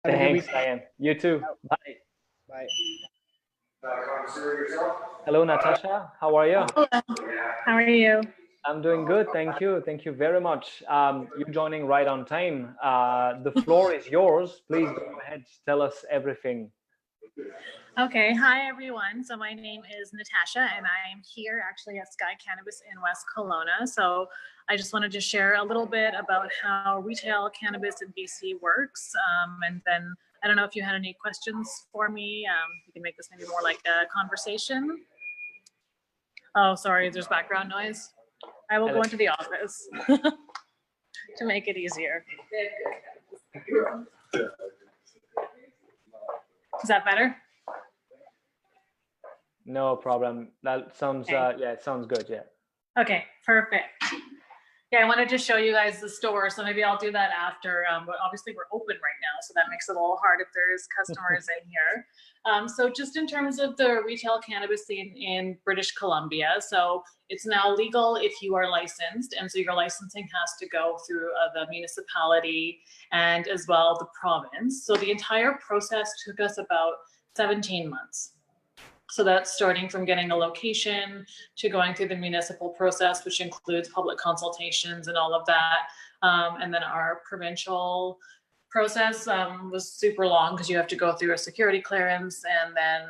Have a good Thanks, week. Diane. You too. Bye. Bye. Hello, Natasha. How are you? Hello. How are you? I'm doing good. Thank you. Thank you very much. You're joining right on time. The floor is yours. Please go ahead. Tell us everything. Okay. Hi, everyone. So my name is Natasha, and I am here actually at Skye Cannabis in West Kelowna. So I just wanted to share a little bit about how retail cannabis in BC works. And then I don't know if you had any questions for me. You can make this maybe more like a conversation. Oh, sorry, there's background noise. I will go into the office to make it easier. Is that better? No problem. That sounds, Okay. yeah, it sounds good. Yeah. Okay, perfect. Yeah, I wanted to show you guys the store, so maybe I'll do that after. But obviously we're open right now, so that makes it a little hard if there's customers in here. So just in terms of the retail cannabis scene in British Columbia, so it's now legal if you are licensed, and so your licensing has to go through the municipality and as well the province. So the entire process took us about 17 months. So that's starting from getting a location to going through the municipal process, which includes public consultations and all of that. And then our provincial process was super long because you have to go through a security clearance. And then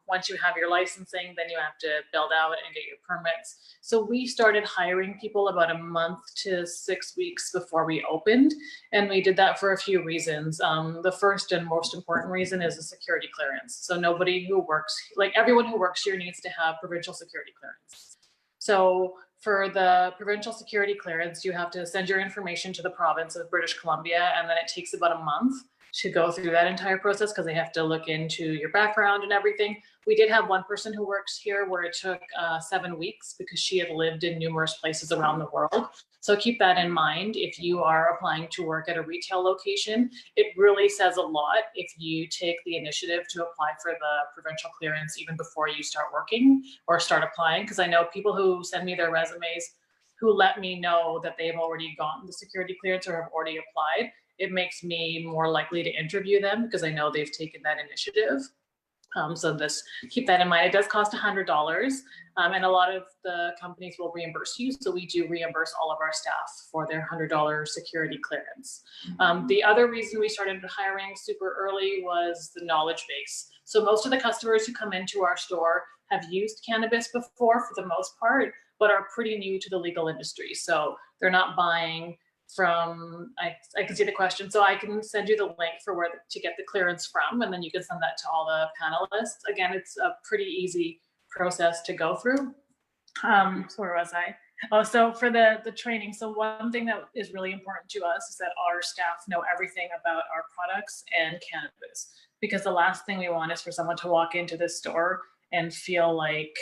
once you have your licensing, then you have to build out and get your permits. So we started hiring people about a month to 6 weeks before we opened. And we did that for a few reasons. The first and most important reason is the security clearance. So nobody who works, like everyone who works here needs to have provincial security clearance. So for the provincial security clearance, you have to send your information to the province of British Columbia, and then it takes about a month to go through that entire process because they have to look into your background and everything. We did have one person who works here where it took 7 weeks because she had lived in numerous places around the world. So keep that in mind if you are applying to work at a retail location. It really says a lot if you take the initiative to apply for the provincial clearance even before you start working or start applying, because I know people who send me their resumes who let me know that they've already gotten the security clearance or have already applied. It makes me more likely to interview them because I know they've taken that initiative. So keep that in mind. It does cost $100, and a lot of the companies will reimburse you. So we do reimburse all of our staff for their $100 security clearance. The other reason we started hiring super early was the knowledge base. So most of the customers who come into our store have used cannabis before for the most part, but are pretty new to the legal industry. So they're not buying from, I can see the question, so I can send you the link for where to get the clearance from, and then you can send that to all the panelists. Again, it's a pretty easy process to go through. So where was I? Oh, so for the training, so one thing that is really important to us is that our staff know everything about our products and cannabis, because the last thing we want is for someone to walk into this store and feel like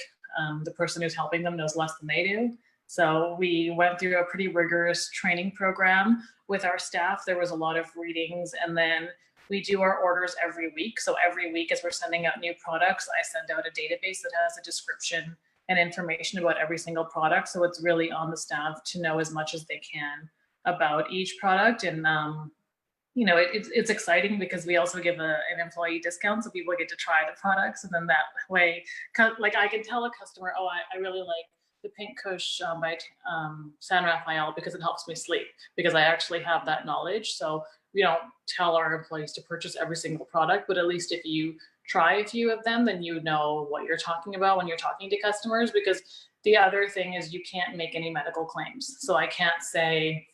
the person who's helping them knows less than they do. So we went through a pretty rigorous training program with our staff. There was a lot of readings, and then we do our orders every week. So every week as we're sending out new products, I send out a database that has a description and information about every single product. So it's really on the staff to know as much as they can about each product. And you know, it's exciting because we also give an employee discount, so people get to try the products, and then that way, like I can tell a customer, oh, I really like the Pink Kush by San Rafael because it helps me sleep, because I actually have that knowledge. So we don't tell our employees to purchase every single product, but at least if you try a few of them, then you know what you're talking about when you're talking to customers. Because the other thing is you can't make any medical claims. So I can't say,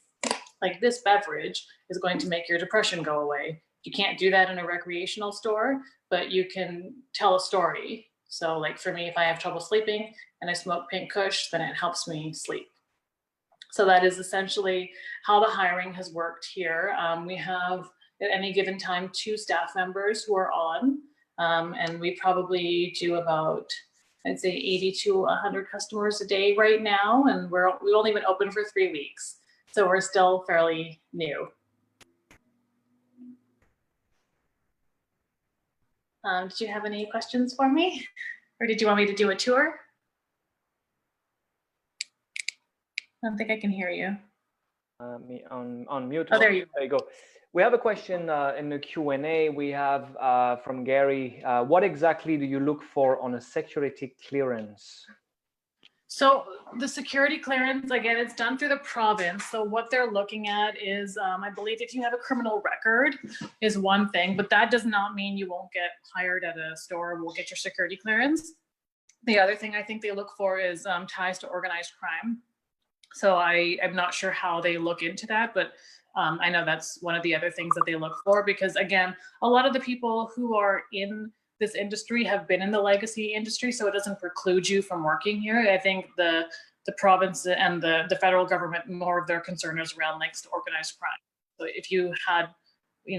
like, this beverage is going to make your depression go away. You can't do that in a recreational store, but you can tell a story. So like for me, if I have trouble sleeping and I smoke Pink Kush, then it helps me sleep. So that is essentially how the hiring has worked here. We have at any given time 2 staff members who are on, and we probably do about, I'd say 80 to 100 customers a day right now, and we've only been open for 3 weeks. So we're still fairly new. Did you have any questions for me? Or did you want me to do a tour? I don't think I can hear you. Me on mute. Oh, there you go. We have a question in the Q&A. We have from Gary. What exactly do you look for on a security clearance? So the security clearance, again, it's done through the province. So what they're looking at is, I believe if you have a criminal record is one thing, but that does not mean you won't get hired at a store or won't get your security clearance. The other thing I think they look for is ties to organized crime. So I'm not sure how they look into that, but I know that's one of the other things that they look for, because again, a lot of the people who are in this industry have been in the legacy industry, so it doesn't preclude you from working here. I think the province and the federal government, more of their concern is around links to organized crime. So if you had,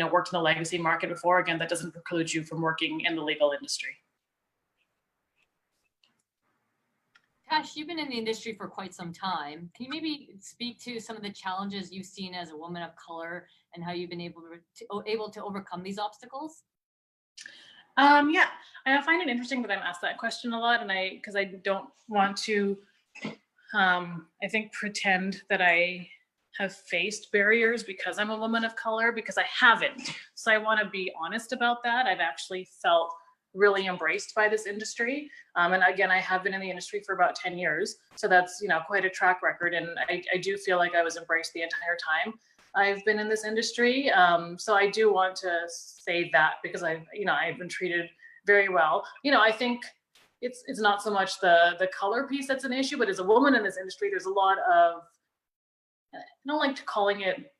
worked in the legacy market before, again, that doesn't preclude you from working in the legal industry. Tash, you've been in the industry for quite some time. Can you maybe speak to some of the challenges you've seen as a woman of color and how you've been able to overcome these obstacles? Yeah, I find it interesting that I'm asked that question a lot, and because I don't want to, I think, pretend that I have faced barriers because I'm a woman of color, because I haven't. So I want to be honest about that. I've actually felt really embraced by this industry. And again, I have been in the industry for about 10 years. So that's, quite a track record. And I do feel like I was embraced the entire time I've been in this industry. So I do want to say that, because I've been treated very well. I think it's not so much the color piece that's an issue, but as a woman in this industry, there's a lot of, I don't like to calling it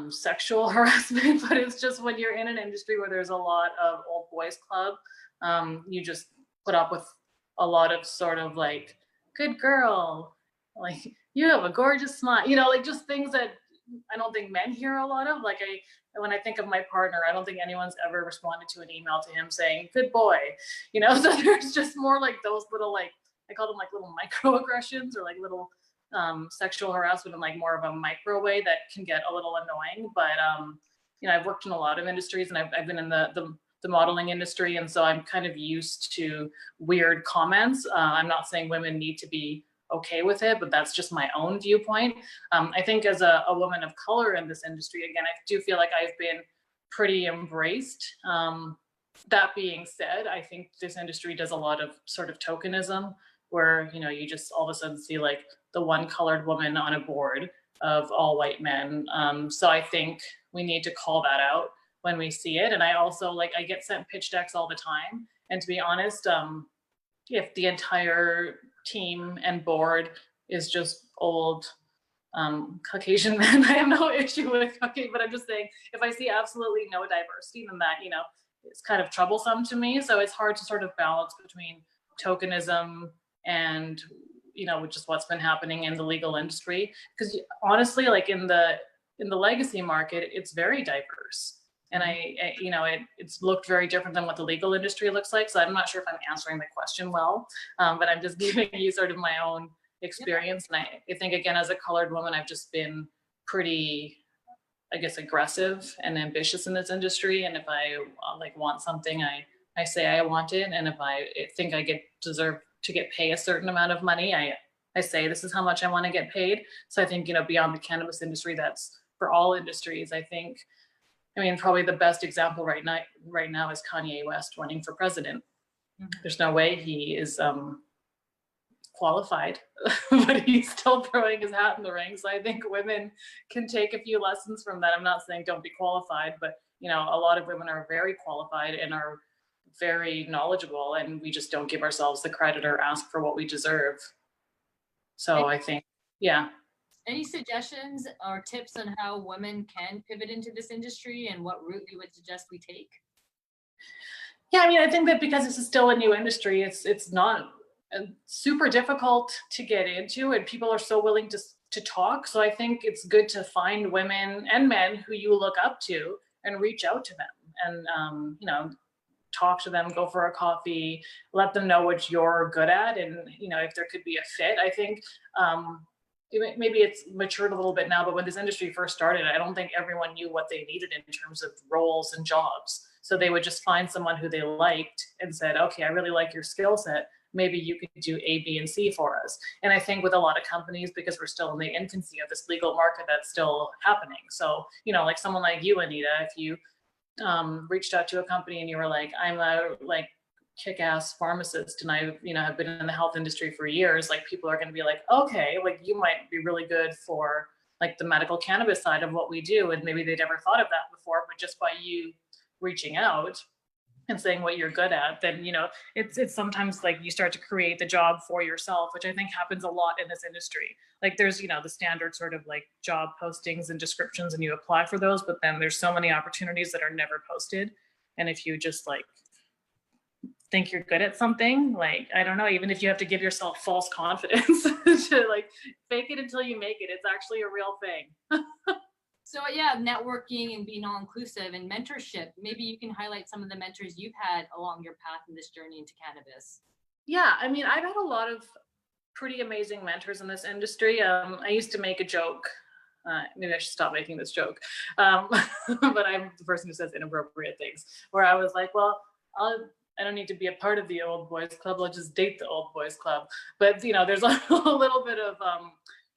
sexual harassment, but it's just when you're in an industry where there's a lot of old boys club, you just put up with a lot of sort of like, good girl, like you have a gorgeous smile, like just things that I don't think men hear a lot of. Like when I think of my partner, I don't think anyone's ever responded to an email to him saying, good boy, so there's just more like those little, like, I call them like little microaggressions, or like little sexual harassment in like more of a micro way that can get a little annoying. But I've worked in a lot of industries, and I've been in the modeling industry, and so I'm kind of used to weird comments. I'm not saying women need to be okay with it, but that's just my own viewpoint. I think as a woman of color in this industry, again, I do feel like I've been pretty embraced. That being said, I think this industry does a lot of sort of tokenism, where you just all of a sudden see like the one colored woman on a board of all white men. So I think we need to call that out when we see it. And I also, like, I get sent pitch decks all the time, and to be honest, if the entire team and board is just old Caucasian men, I have no issue with cooking, but I'm just saying, if I see absolutely no diversity, then that, it's kind of troublesome to me. So it's hard to sort of balance between tokenism and, which is what's been happening in the legal industry. Because honestly, like in the legacy market, it's very diverse. And it's looked very different than what the legal industry looks like. So I'm not sure if I'm answering the question well, but I'm just giving you sort of my own experience. And I think, again, as a colored woman, I've just been pretty, I guess, aggressive and ambitious in this industry. And if I want something, I say I want it. And if I think I deserve to get paid a certain amount of money, I say this is how much I want to get paid. So I think, beyond the cannabis industry, that's for all industries. I think, probably the best example right now is Kanye West running for president. Mm-hmm. There's no way he is qualified, but he's still throwing his hat in the ring. So I think women can take a few lessons from that. I'm not saying don't be qualified, but a lot of women are very qualified and are very knowledgeable, and we just don't give ourselves the credit or ask for what we deserve. So I think, yeah. Any suggestions or tips on how women can pivot into this industry, and what route you would suggest we take? Yeah, I think that because this is still a new industry, it's not super difficult to get into, and people are so willing to talk. So I think it's good to find women and men who you look up to and reach out to them, and talk to them, go for a coffee, let them know what you're good at, and if there could be a fit. I think maybe it's matured a little bit now, but when this industry first started, I don't think everyone knew what they needed in terms of roles and jobs. So they would just find someone who they liked and said, okay, I really like your skill set. maybe you could do A, B, and C for us. And I think with a lot of companies, because we're still in the infancy of this legal market, that's still happening. So, you know, like someone like you, Anita, if you reached out to a company and you were like, I'm a like kick-ass pharmacist and I, you know, have been in the health industry for years, like people are going to be like, okay, like you might be really good for like the medical cannabis side of what we do. And maybe they'd never thought of that before, but just by you reaching out and saying what you're good at, then, you know, it's sometimes like you start to create the job for yourself, which I think happens a lot in this industry. Like there's, you know, the standard sort of like job postings and descriptions and you apply for those, but then there's so many opportunities that are never posted. And if you just like think you're good at something, like, I don't know, even if you have to give yourself false confidence to like fake it until you make it, it's actually a real thing. So yeah, networking and being all inclusive and mentorship, maybe you can highlight some of the mentors you've had along your path in this journey into cannabis. Yeah, I mean, I've had a lot of pretty amazing mentors in this industry. I used to make a joke. Maybe I should stop making this joke. But I'm the person who says inappropriate things, where I was like, well, I don't need to be a part of the old boys club. I'll just date the old boys club. But, you know, there's a little bit of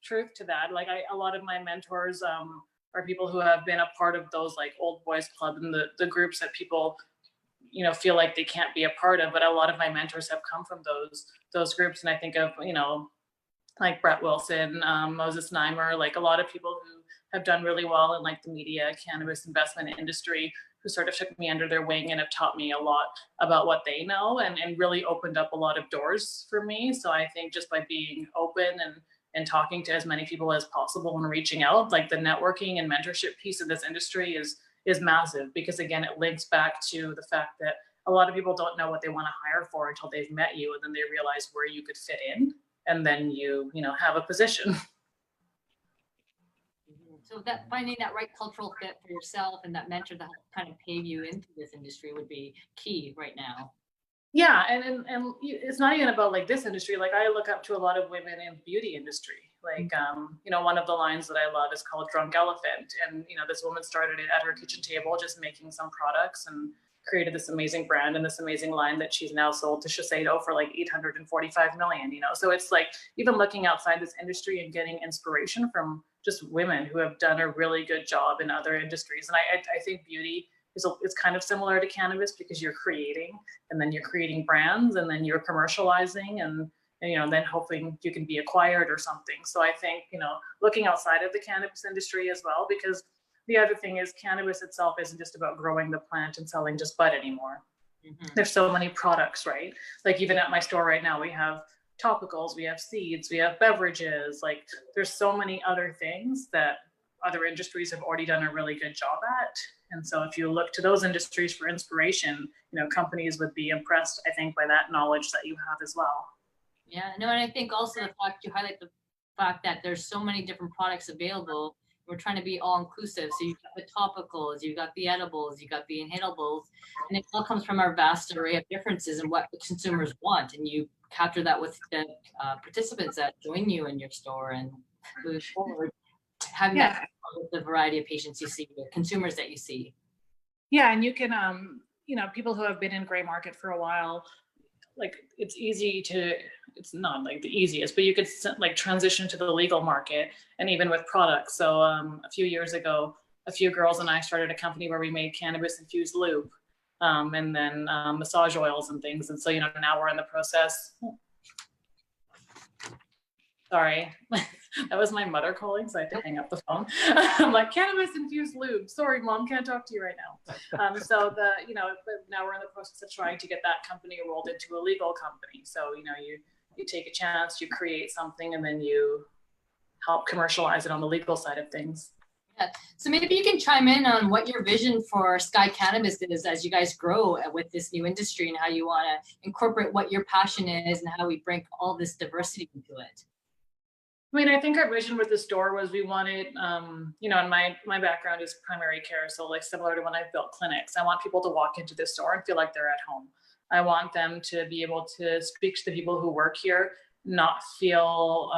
truth to that. Like a lot of my mentors are people who have been a part of those like old boys club and the groups that people, you know, feel like they can't be a part of. But a lot of my mentors have come from those groups. And I think of, you know, like Brett Wilson, Moses Neimer, like a lot of people who have done really well in like the media, cannabis investment industry, who sort of took me under their wing and have taught me a lot about what they know and really opened up a lot of doors for me. So I think just by being open and talking to as many people as possible and reaching out, like the networking and mentorship piece of this industry is massive, because again, it links back to the fact that a lot of people don't know what they want to hire for until they've met you, and then they realize where you could fit in, and then you know, have a position. So that finding that right cultural fit for yourself and that mentor that kind of pave you into this industry would be key right now. Yeah, and it's not even about like this industry. Like I look up to a lot of women in the beauty industry. Like, you know, one of the lines that I love is called Drunk Elephant. And, you know, this woman started it at her kitchen table, just making some products, and created this amazing brand and this amazing line that she's now sold to Shiseido for like 845 million, you know? So it's like, even looking outside this industry and getting inspiration from just women who have done a really good job in other industries. And I think beauty it's kind of similar to cannabis, because you're creating, and then you're creating brands, and then you're commercializing, and you know, then hopefully you can be acquired or something. So I think, you know, looking outside of the cannabis industry as well, because the other thing is cannabis itself isn't just about growing the plant and selling just bud anymore. Mm-hmm. There's so many products, right? Like even at my store right now, we have topicals, we have seeds, we have beverages. Like there's so many other things that other industries have already done a really good job at. And so if you look to those industries for inspiration, you know, companies would be impressed, I think, by that knowledge that you have as well. Yeah, no, and I think also the fact you highlight the fact that there's so many different products available. We're trying to be all inclusive. So you've got the topicals, you've got the edibles, you've got the inhalables, and it all comes from our vast array of differences and what consumers want. And you capture that with the participants that join you in your store, and move forward, having that with the variety of patients you see, the consumers that you see. Yeah, and you can, you know, people who have been in gray market for a while, like it's easy to, it's not like the easiest, but you could like transition to the legal market, and even with products. So a few years ago, a few girls and I started a company where we made cannabis infused lube, and then massage oils and things. And so, you know, now we're in the process. Sorry, that was my mother calling, so I had to hang up the phone. I'm like, cannabis infused lube. Sorry, mom, can't talk to you right now. So you know, but now we're in the process of trying to get that company rolled into a legal company. So, you know, you take a chance, you create something, and then you help commercialize it on the legal side of things. Yeah. So maybe you can chime in on what your vision for Skye Cannabis is as you guys grow with this new industry, and how you want to incorporate what your passion is and how we bring all this diversity into it. I mean, I think our vision with the store was we wanted, you know, and my background is primary care. So like similar to when I built clinics, I want people to walk into this store and feel like they're at home. I want them to be able to speak to the people who work here, not feel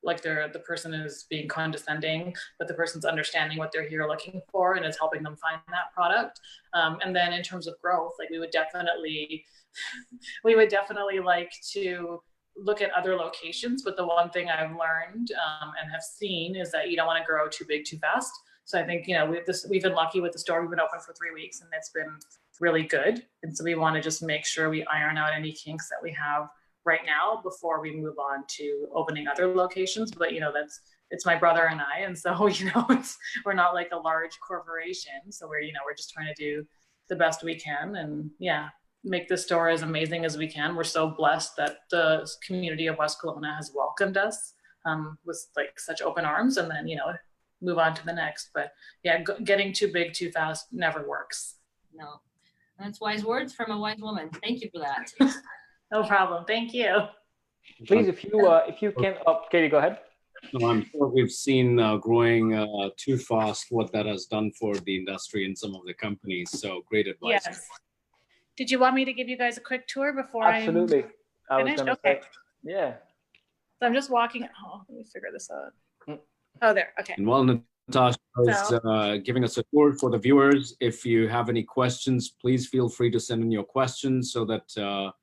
like the person is being condescending, but the person's understanding what they're here looking for and is helping them find that product. And then in terms of growth, like we would definitely like to look at other locations. But the one thing I've learned and have seen is that you don't want to grow too big too fast. So I think, you know, we've been lucky with the store. We've been open for 3 weeks and it's been really good. And so we want to just make sure we iron out any kinks that we have right now before we move on to opening other locations. But, you know, it's my brother and I. And so, you know, we're not like a large corporation. So we're just trying to do the best we can and make the store as amazing as we can. We're so blessed that the community of West Kelowna has welcomed us with like such open arms, and then, you know, move on to the next. But getting too big too fast never works. No, that's wise words from a wise woman. Thank you for that. No problem. Thank you. Please, if you can, Katie, go ahead. No, I'm sure we've seen growing too fast what that has done for the industry and some of the companies. So great advice. Yes. Did you want me to give you guys a quick tour before Absolutely. I finish? Okay. Yeah. So I'm just walking. Oh, let me figure this out. Oh, there. Okay. And while Natasha is giving us a tour for the viewers, if you have any questions, please feel free to send in your questions so that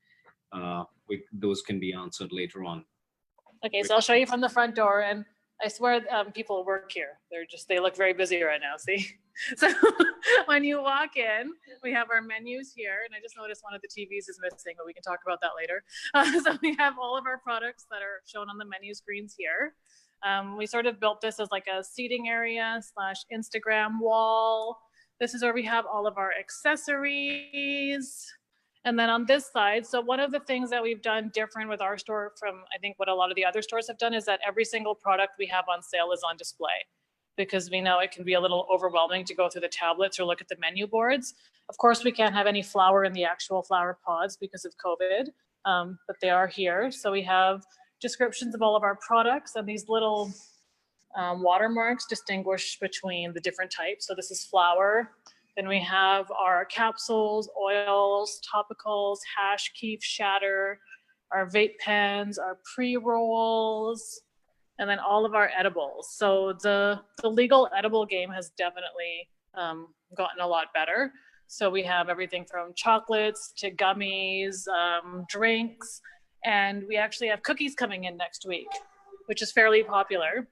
those can be answered later on. Okay, so I'll show you from the front door, and I swear people work here. They look very busy right now, see? So when you walk in, we have our menus here, and I just noticed one of the TVs is missing, but we can talk about that later. So we have all of our products that are shown on the menu screens here. We sort of built this as like a seating area / Instagram wall. This is where we have all of our accessories. And then on this side, so one of the things that we've done different with our store from, I think, what a lot of the other stores have done is that every single product we have on sale is on display, because we know it can be a little overwhelming to go through the tablets or look at the menu boards. Of course, we can't have any flour in the actual flower pods because of COVID, but they are here. So we have descriptions of all of our products, and these little watermarks distinguish between the different types. So this is flour. Then we have our capsules, oils, topicals, hash, keef, shatter, our vape pens, our pre-rolls, and then all of our edibles. So the legal edible game has definitely gotten a lot better. So we have everything from chocolates to gummies, drinks, and we actually have cookies coming in next week, which is fairly popular.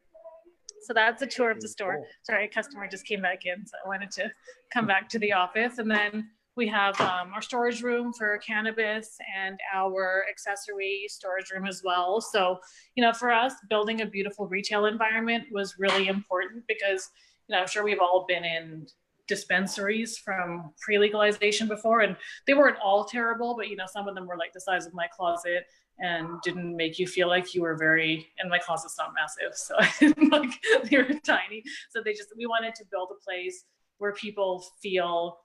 So that's a tour of the store. Sorry, a customer just came back in, so I wanted to come back to the office. And then we have our storage room for cannabis and our accessory storage room as well. So, you know, for us, building a beautiful retail environment was really important because, you know, I'm sure we've all been in dispensaries from pre-legalization before, and they weren't all terrible, but, you know, some of them were like the size of my closet and didn't make you feel like you were and my closet's not massive, so like they were tiny. So we wanted to build a place where people feel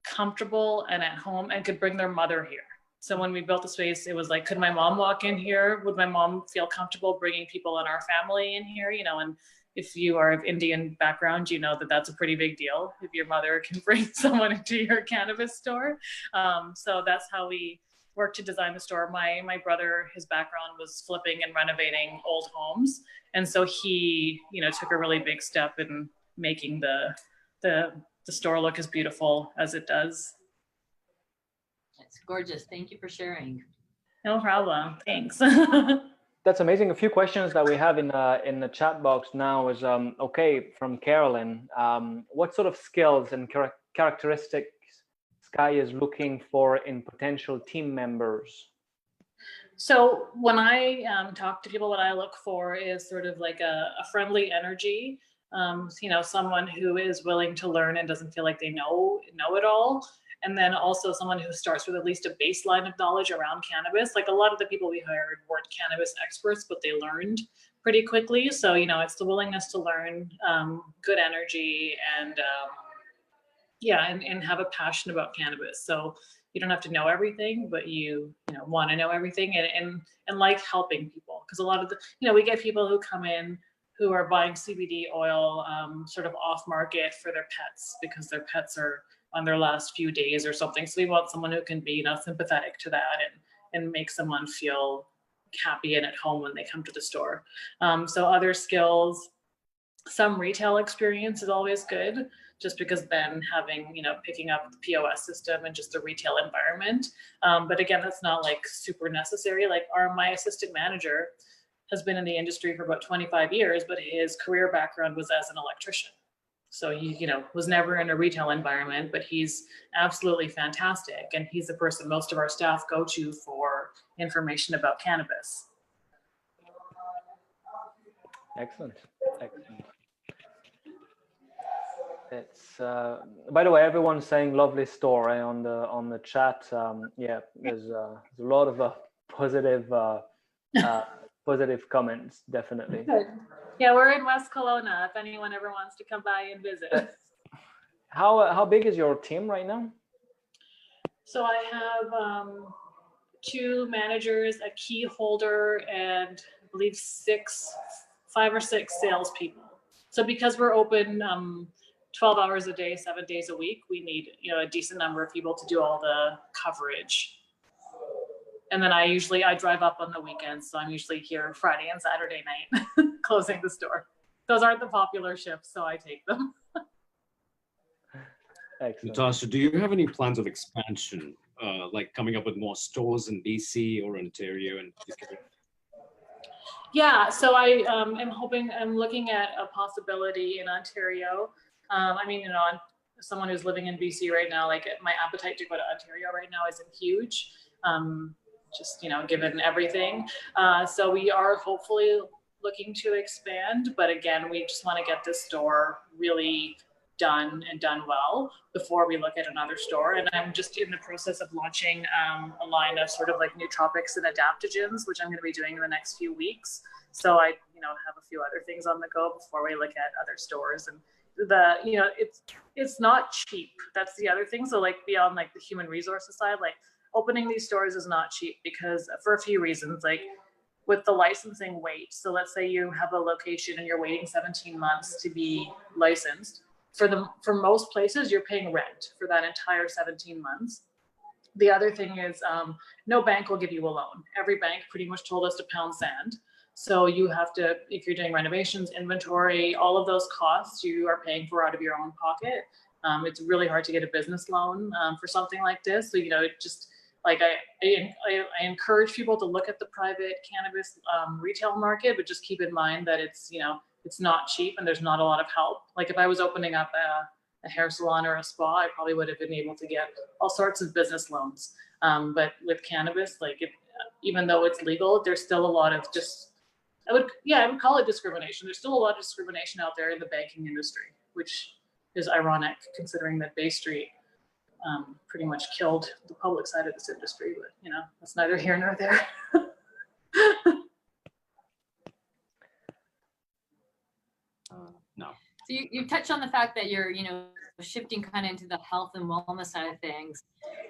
comfortable and at home and could bring their mother here. So when we built the space, it was like, could my mom walk in here? Would my mom feel comfortable bringing people in our family in here? You know, and if you are of Indian background, you know that that's a pretty big deal if your mother can bring someone into your cannabis store. So that's how we worked to design the store. My brother, his background was flipping and renovating old homes, and so he, you know, took a really big step in making the store look as beautiful as it does. It's gorgeous. Thank you for sharing. No problem. Thanks. That's amazing. A few questions that we have in the chat box now is from Carolyn. What sort of skills and characteristics Skye is looking for in potential team members? So when I talk to people, what I look for is sort of like a friendly energy. You know, someone who is willing to learn and doesn't feel like they know it all. And then also someone who starts with at least a baseline of knowledge around cannabis. Like a lot of the people we hired weren't cannabis experts, but they learned pretty quickly. So, you know, it's the willingness to learn, good energy, and and have a passion about cannabis. So you don't have to know everything, but you want to know everything and like helping people. Because a lot of we get people who come in who are buying CBD oil sort of off market for their pets because their pets are on their last few days or something. So we want someone who can be, sympathetic to that and make someone feel happy and at home when they come to the store. So other skills, some retail experience is always good, just because then having, picking up the POS system and just the retail environment. But again, that's not like super necessary. Like my assistant manager has been in the industry for about 25 years, but his career background was as an electrician. So he, was never in a retail environment, but he's absolutely fantastic. And he's the person most of our staff go to for information about cannabis. Excellent. Excellent. It's by the way, everyone's saying lovely story on the chat. Yeah, there's a lot of positive positive comments, definitely. Good. Yeah, we're in West Kelowna if anyone ever wants to come by and visit. How big is your team right now? So I have 2 managers, a key holder, and I believe 5 or 6 salespeople. So because we're open 12 hours a day, 7 days a week, we need a decent number of people to do all the coverage. And then I drive up on the weekends, so I'm usually here Friday and Saturday night closing the store. Those aren't the popular shifts, so I take them. Excellent. Natasha, do you have any plans of expansion, like coming up with more stores in BC or Ontario in particular? Yeah, so I'm looking at a possibility in Ontario. I mean, I'm someone who's living in BC right now, like my appetite to go to Ontario right now isn't huge, just, given everything. So we are hopefully looking to expand, but again, we just want to get this store really done well before we look at another store. And I'm just in the process of launching a line of sort of like nootropics and adaptogens, which I'm going to be doing in the next few weeks. So I, have a few other things on the go before we look at other stores. And it's not cheap. That's the other thing. So like beyond like the human resources side, like opening these stores is not cheap because for a few reasons, like with the licensing wait. So let's say you have a location and you're waiting 17 months to be licensed. For most places, you're paying rent for that entire 17 months. The other thing is no bank will give you a loan. Every bank pretty much told us to pound sand. So you have to, if you're doing renovations, inventory, all of those costs you are paying for out of your own pocket. It's really hard to get a business loan for something like this. So, it just like I encourage people to look at the private cannabis retail market, but just keep in mind that it's, it's not cheap and there's not a lot of help. Like if I was opening up a hair salon or a spa, I probably would have been able to get all sorts of business loans. But with cannabis, like even though it's legal, there's still a lot of just, I would call it discrimination. There's still a lot of discrimination out there in the banking industry, which is ironic considering that Bay Street pretty much killed the public side of this industry, but that's neither here nor there. No. So you touched on the fact that you're, shifting kind of into the health and wellness side of things.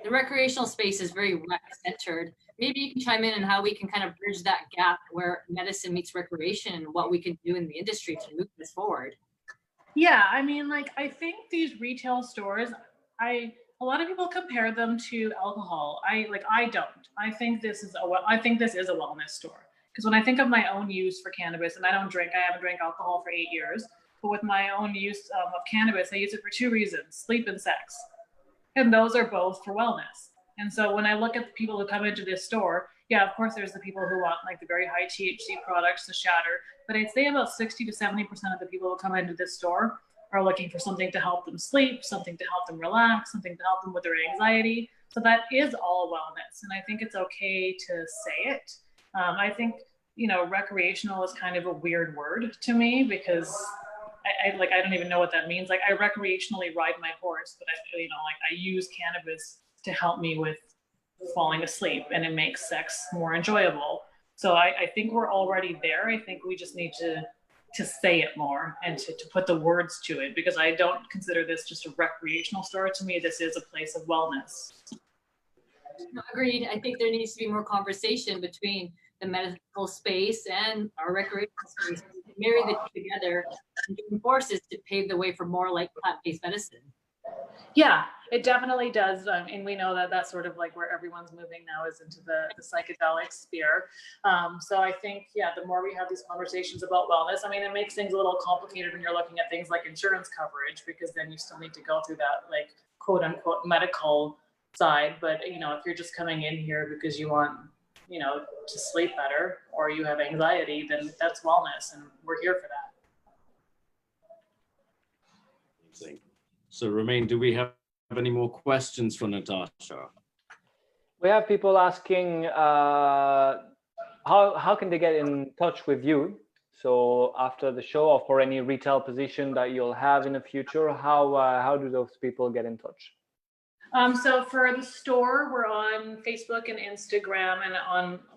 The recreational space is very rec centered. Maybe you can chime in on how we can kind of bridge that gap where medicine meets recreation and what we can do in the industry to move this forward. Yeah, I mean, like I think these retail stores, a lot of people compare them to alcohol. I don't. I think this is a wellness store. Because when I think of my own use for cannabis, and I haven't drank alcohol for 8 years, but with my own use of cannabis, I use it for 2 reasons, sleep and sex. And those are both for wellness. And so when I look at the people who come into this store, yeah, of course, there's the people who want like the very high THC products, the shatter, but I'd say about 60 to 70% of the people who come into this store are looking for something to help them sleep, something to help them relax, something to help them with their anxiety. So that is all wellness. And I think it's okay to say it. I think, recreational is kind of a weird word to me because I don't even know what that means. Like I recreationally ride my horse, but I use cannabis to help me with falling asleep and it makes sex more enjoyable. So I think we're already there. I think we just need to say it more and to put the words to it because I don't consider this just a recreational store. To me, this is a place of wellness. Agreed. I think there needs to be more conversation between the medical space and our recreational space. Marry the two together and join forces to pave the way for more like plant-based medicine. Yeah, it definitely does. And we know that that's sort of like where everyone's moving now is into the psychedelic sphere. So I think, yeah, the more we have these conversations about wellness, I mean, it makes things a little complicated when you're looking at things like insurance coverage, because then you still need to go through that like quote unquote medical side. But, you know, if you're just coming in here because you want, you know, to sleep better or you have anxiety, then that's wellness, and we're here for that. So Romain, do we have any more questions for Natasha? We have people asking how can they get in touch with you? So after the show, or for any retail position that you'll have in the future, how do those people get in touch? So for the store, we're on Facebook and Instagram, and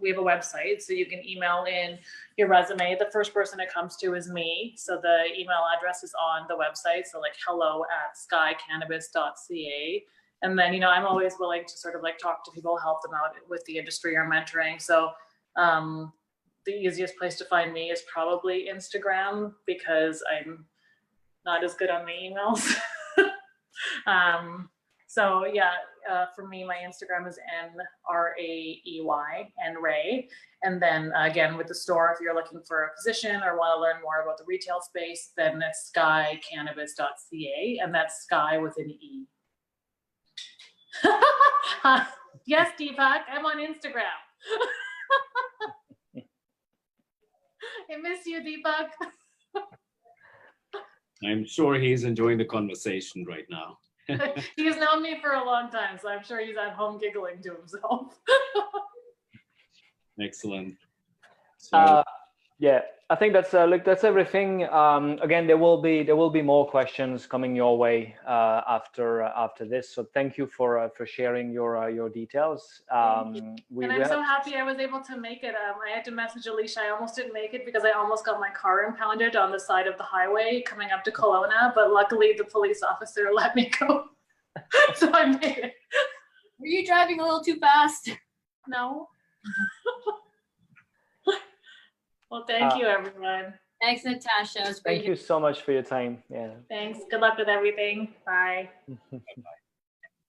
we have a website, so you can email in your resume. The first person it comes to is me, so the email address is on the website, so like hello@skycannabis.ca. And then, you know, I'm always willing to sort of like talk to people, help them out with the industry or mentoring. So the easiest place to find me is probably Instagram, because I'm not as good on the emails. So yeah, for me, my Instagram is NRAEY, NRAY. And then again, with the store, if you're looking for a position or want to learn more about the retail space, then it's skykannabis.ca, and that's Skye with an E. Yes, Deepak, I'm on Instagram. I miss you, Deepak. I'm sure he's enjoying the conversation right now. He's known me for a long time, so I'm sure he's at home giggling to himself. Excellent. So, yeah, I think that's that's everything. Again, there will be more questions coming your way after this. So thank you for sharing your details. And I'm so happy I was able to make it. I had to message Alicia. I almost didn't make it because I almost got my car impounded on the side of the highway coming up to Kelowna, but luckily the police officer let me go. So I made it. Were you driving a little too fast? No. Well, thank you, everyone. Thanks, Natasha. It was great. Thank you so much for your time. Yeah. Thanks. Good luck with everything. Bye. bye-bye.